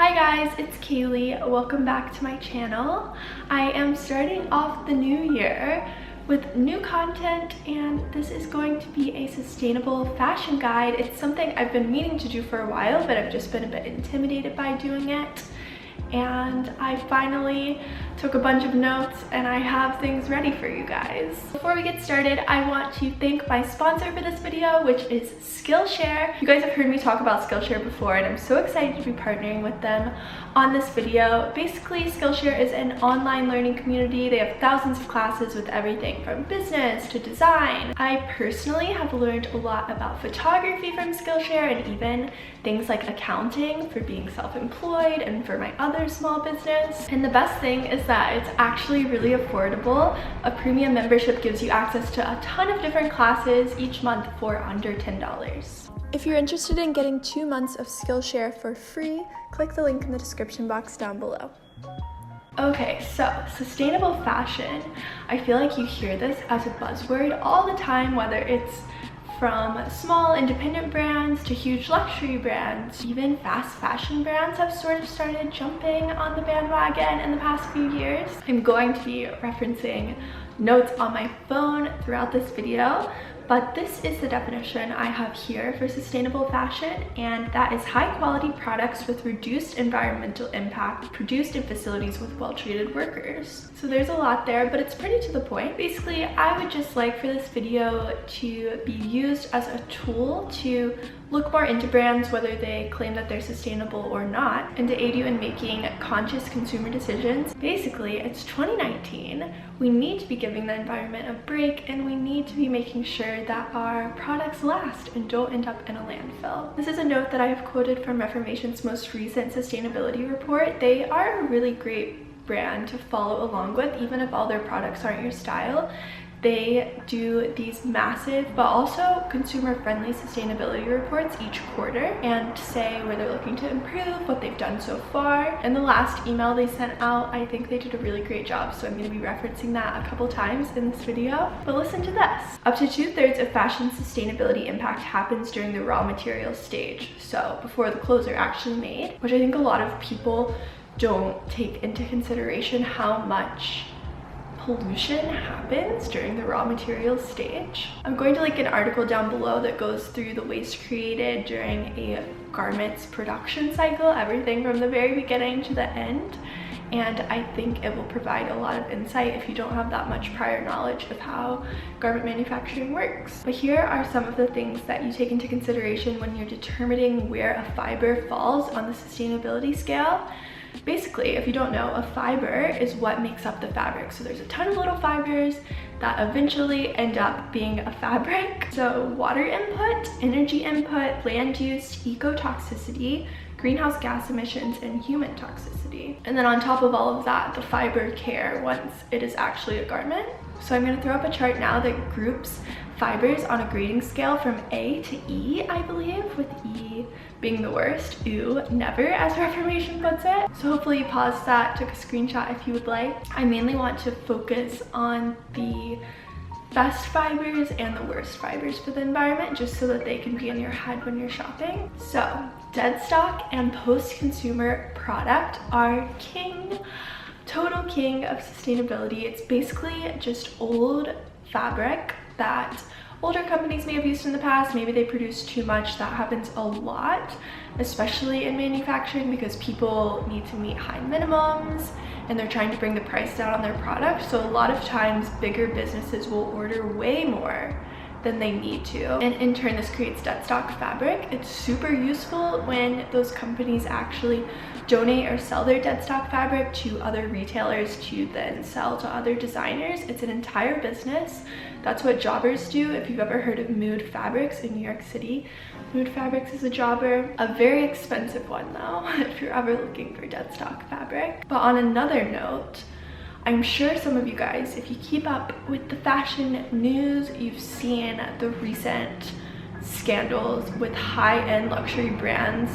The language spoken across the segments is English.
Hi guys, it's Kaylee. Welcome back to my channel. I am starting off the new year with new content, and this is going to be a sustainable fashion guide. It's something I've been meaning to do for a while, but I've just been a bit intimidated by doing it. And I finally took a bunch of notes and I have things ready for you guys. Before we get started, I want to thank my sponsor for this video, which is Skillshare. You guys have heard me talk about Skillshare before, and I'm so excited to be partnering with them on this video. Basically, Skillshare is an online learning community. They have thousands of classes with everything from business to design. I personally have learned a lot about photography from Skillshare, and even things like accounting for being self-employed and for my other small business. And the best thing is that it's actually really affordable. A premium membership gives you access to a ton of different classes each month for under $10. If you're interested in getting 2 months of Skillshare for free, click the link in the description box down below. Okay, so sustainable fashion. I feel like you hear this as a buzzword all the time, whether it's from small independent brands to huge luxury brands. Even fast fashion brands have sort of started jumping on the bandwagon in the past few years. I'm going to be referencing notes on my phone throughout this video, but this is the definition I have here for sustainable fashion, and that is high quality products with reduced environmental impact produced in facilities with well-treated workers. So there's a lot there, but it's pretty to the point. Basically, I would just like for this video to be used as a tool to look more into brands, whether they claim that they're sustainable or not, and to aid you in making conscious consumer decisions. Basically, it's 2019. We need to be giving the environment a break, and we need to be making sure that our products last and don't end up in a landfill. This is a note that I have quoted from Reformation's most recent sustainability report. They are a really great brand to follow along with, even if all their products aren't your style. They do these massive but also consumer-friendly sustainability reports each quarter and say where they're looking to improve, what they've done so far. In the last email they sent out, I think they did a really great job, so I'm going to be referencing that a couple times in this video. But listen to this. Up to 2/3 of fashion sustainability impact happens during the raw materials stage, so before the clothes are actually made, which I think a lot of people don't take into consideration how much pollution happens during the raw materials stage. I'm going to link an article down below that goes through the waste created during a garment's production cycle, everything from the very beginning to the end, and I think it will provide a lot of insight if you don't have that much prior knowledge of how garment manufacturing works. But here are some of the things that you take into consideration when you're determining where a fiber falls on the sustainability scale. Basically, if you don't know, a fiber is what makes up the fabric. So there's a ton of little fibers that eventually end up being a fabric. So water input, energy input, land use, ecotoxicity, greenhouse gas emissions, and human toxicity. And then on top of all of that, the fiber care once it is actually a garment. So I'm going to throw up a chart now that groups fibers on a grading scale from A to E, I believe, with E being the worst. Ooh, never, as Reformation puts it. So hopefully you paused that, took a screenshot if you would like. I mainly want to focus on the best fibers and the worst fibers for the environment, just so that they can be in your head when you're shopping. So dead stock and post-consumer product are total king of sustainability. It's basically just old fabric that older companies may have used in the past. Maybe they produce too much. That happens a lot, especially in manufacturing, because people need to meet high minimums and they're trying to bring the price down on their products. So a lot of times bigger businesses will order way more than they need to, and in turn this creates dead stock fabric. It's super useful when those companies actually donate or sell their dead stock fabric to other retailers to then sell to other designers. It's an entire business. That's what jobbers do. If you've ever heard of Mood Fabrics in New York City, Mood Fabrics is a jobber. A very expensive one though, if you're ever looking for dead stock fabric. But on another note, I'm sure some of you guys, if you keep up with the fashion news, you've seen the recent scandals with high-end luxury brands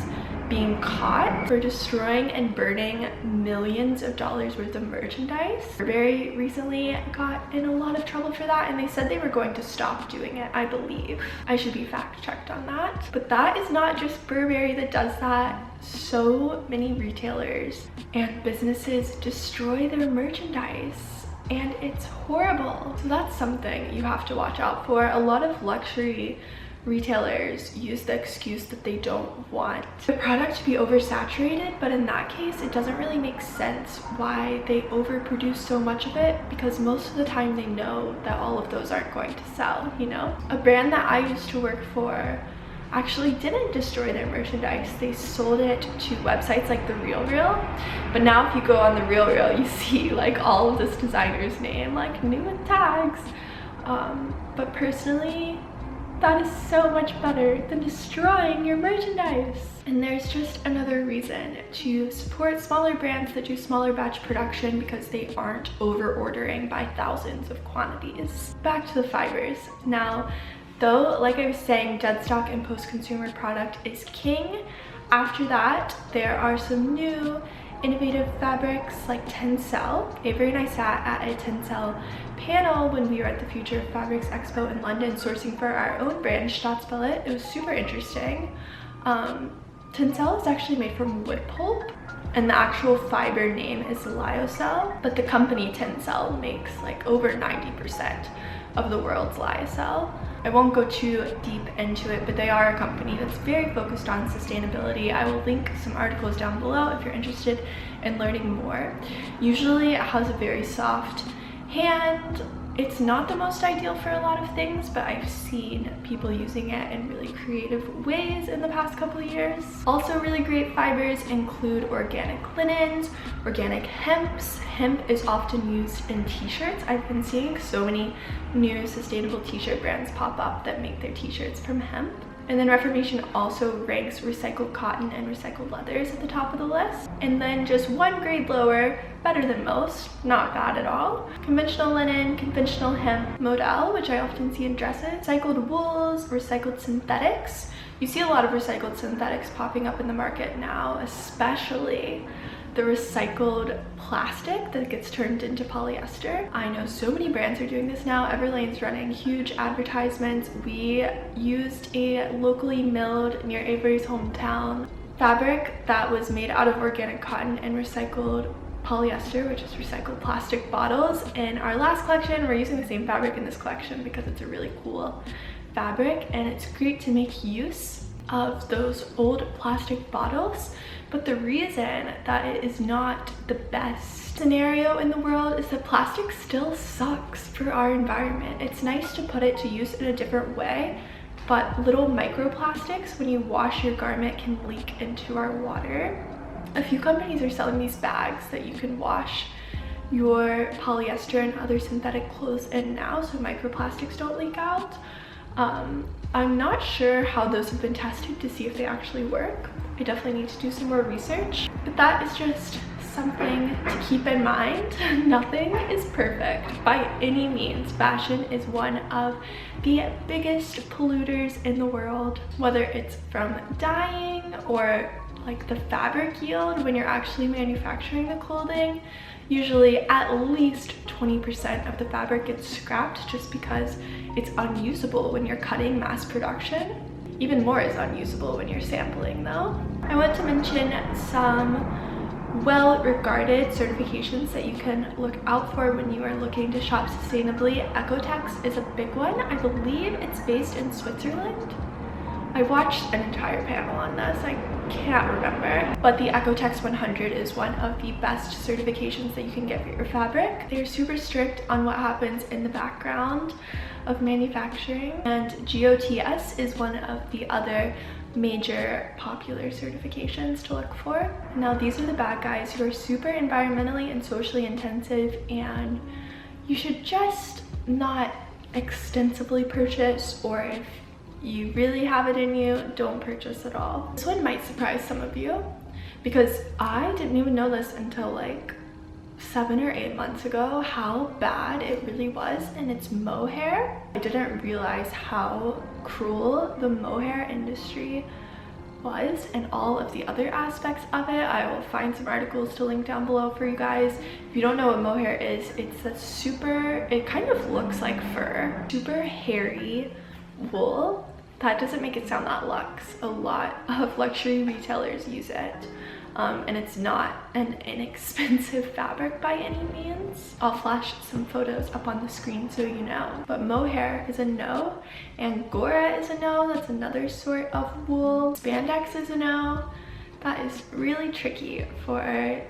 being caught for destroying and burning millions of dollars worth of merchandise. Burberry recently got in a lot of trouble for that, and they said they were going to stop doing it, I believe. I should be fact checked on that. But that is not just Burberry that does that. So many retailers and businesses destroy their merchandise, and it's horrible. So that's something you have to watch out for. A lot of luxury retailers use the excuse that they don't want the product to be oversaturated, but in that case it doesn't really make sense why they overproduce so much of it, because most of the time they know that all of those aren't going to sell, you know? A brand that I used to work for actually didn't destroy their merchandise. They sold it to websites like The RealReal, but now if you go on The RealReal you see like all of this designer's name like new with tags, but personally that is so much better than destroying your merchandise. And there's just another reason to support smaller brands that do smaller batch production, because they aren't over ordering by thousands of quantities. Back to the fibers. Now, though, like I was saying, dead stock and post-consumer product is king. After that, there are some new innovative fabrics like Tencel. Avery and I sat at a Tencel panel when we were at the Future of Fabrics Expo in London sourcing for our own brand, STAATSBALLETT. It was super interesting. Tencel is actually made from wood pulp, and the actual fiber name is lyocell, but the company Tencel makes like over 90% of the world's lyocell. I won't go too deep into it, but they are a company that's very focused on sustainability. I will link some articles down below if you're interested in learning more. Usually it has a very soft hand. It's not the most ideal for a lot of things, but I've seen people using it in really creative ways in the past couple of years. Also really great fibers include organic linens, organic hemps. Hemp is often used in t-shirts. I've been seeing so many new sustainable t-shirt brands pop up that make their t-shirts from hemp. And then Reformation also ranks recycled cotton and recycled leathers at the top of the list. And then just one grade lower, better than most, not bad at all, conventional linen, conventional hemp, modal, which I often see in dresses, recycled wools, recycled synthetics. You see a lot of recycled synthetics popping up in the market now, especially the recycled plastic that gets turned into polyester. I know so many brands are doing this now. Everlane's running huge advertisements. We used a locally milled near Avery's hometown fabric that was made out of organic cotton and recycled polyester, which is recycled plastic bottles. In our last collection, we're using the same fabric in this collection because it's a really cool fabric and it's great to make use of those old plastic bottles. But the reason that it is not the best scenario in the world is that plastic still sucks for our environment. It's nice to put it to use in a different way, but little microplastics when you wash your garment can leak into our water. A few companies are selling these bags that you can wash your polyester and other synthetic clothes in now so microplastics don't leak out. I'm not sure how those have been tested to see if they actually work. I definitely need to do some more research, but that is just something to keep in mind. Nothing is perfect by any means. Fashion is one of the biggest polluters in the world, whether it's from dyeing or like the fabric yield when you're actually manufacturing the clothing. Usually at least 20% of the fabric gets scrapped just because it's unusable when you're cutting mass production. Even more is unusable when you're sampling though. I want to mention some well-regarded certifications that you can look out for when you are looking to shop sustainably. Ecotex is a big one. I believe it's based in Switzerland. I watched an entire panel on this, I can't remember, but the Ecotex 100 is one of the best certifications that you can get for your fabric. They're super strict on what happens in the background of manufacturing, and GOTS is one of the other major popular certifications to look for. Now these are the bad guys who are super environmentally and socially intensive, and you should just not extensively purchase, or if you really have it in you, don't purchase at all. This one might surprise some of you because I didn't even know this until like 7 or 8 months ago how bad it really was, and it's mohair. I didn't realize how cruel the mohair industry was and all of the other aspects of it. I will find some articles to link down below for you guys. If you don't know what mohair is, it's that super, it kind of looks like fur, super hairy wool. That doesn't make it sound that luxe. A lot of luxury retailers use it. And it's not an inexpensive fabric by any means. I'll flash some photos up on the screen so you know. But mohair is a no, Angora is a no. That's another sort of wool. Spandex is a no. That is really tricky for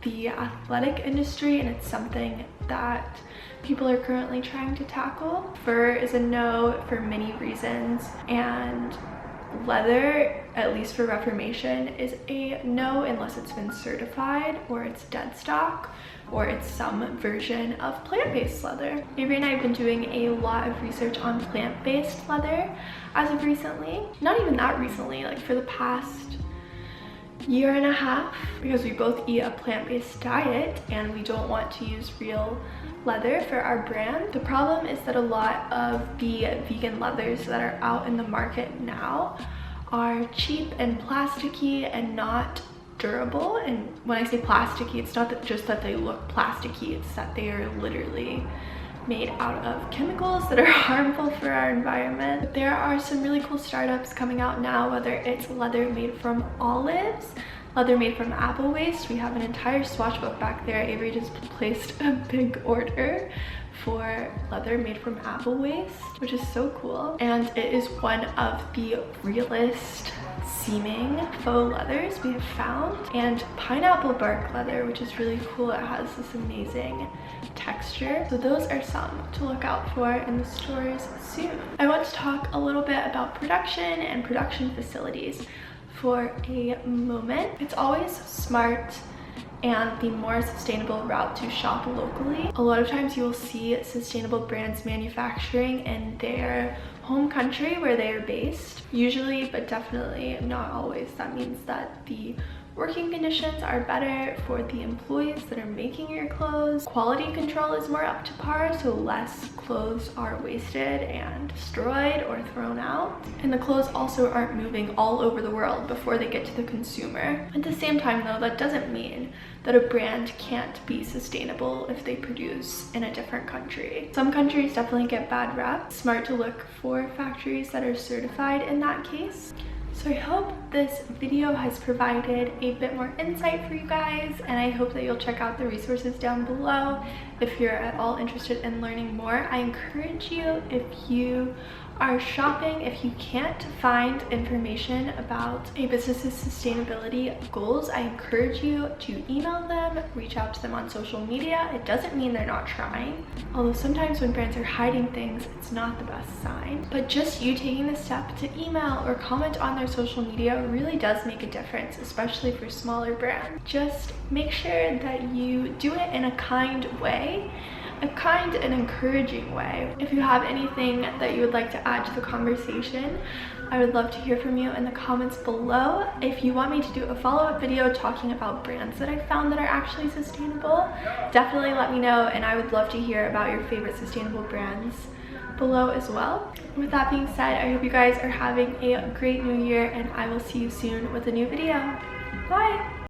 the athletic industry, and it's something that people are currently trying to tackle. Fur is a no for many reasons, and leather, at least for Reformation, is a no unless it's been certified or it's dead stock or it's some version of plant-based leather. Avery and I have been doing a lot of research on plant-based leather as of recently. Not even that recently, like for the past year and a half, because we both eat a plant-based diet and we don't want to use real leather for our brand. The problem is that a lot of the vegan leathers that are out in the market now are cheap and plasticky and not durable. And when I say plasticky, it's not that just that they look plasticky, it's that they are literally made out of chemicals that are harmful for our environment. There are some really cool startups coming out now, whether it's leather made from olives, leather made from apple waste. We have an entire swatch book back there. Avery just placed a big order for leather made from apple waste, which is so cool. And it is one of the realest seeming faux leathers we have found. And pineapple bark leather, which is really cool. It has this amazing texture. So those are some to look out for in the stores soon. I want to talk a little bit about production and production facilities for a moment. It's always smart and the more sustainable route to shop locally. A lot of times you will see sustainable brands manufacturing in their home country where they are based. Usually, but definitely not always, that means that the working conditions are better for the employees that are making your clothes. Quality control is more up to par, so less clothes are wasted and destroyed or thrown out. And the clothes also aren't moving all over the world before they get to the consumer. At the same time though, that doesn't mean that a brand can't be sustainable if they produce in a different country. Some countries definitely get bad rep. It's smart to look for factories that are certified in that case. So I hope this video has provided a bit more insight for you guys, and I hope that you'll check out the resources down below if you're at all interested in learning more. I encourage you, if you are shopping, if you can't find information about a business's sustainability goals, I encourage you to email them, reach out to them on social media. It doesn't mean they're not trying, although sometimes when brands are hiding things, it's not the best sign. But just you taking the step to email or comment on their social media really does make a difference, especially for smaller brands. Just make sure that you do it in a kind way, a kind and encouraging way. If you have anything that you would like to add to the conversation, I would love to hear from you in the comments below. If you want me to do a follow-up video talking about brands that I found that are actually sustainable, definitely let me know, and I would love to hear about your favorite sustainable brands below as well. With that being said, I hope you guys are having a great new year, and I will see you soon with a new video. Bye!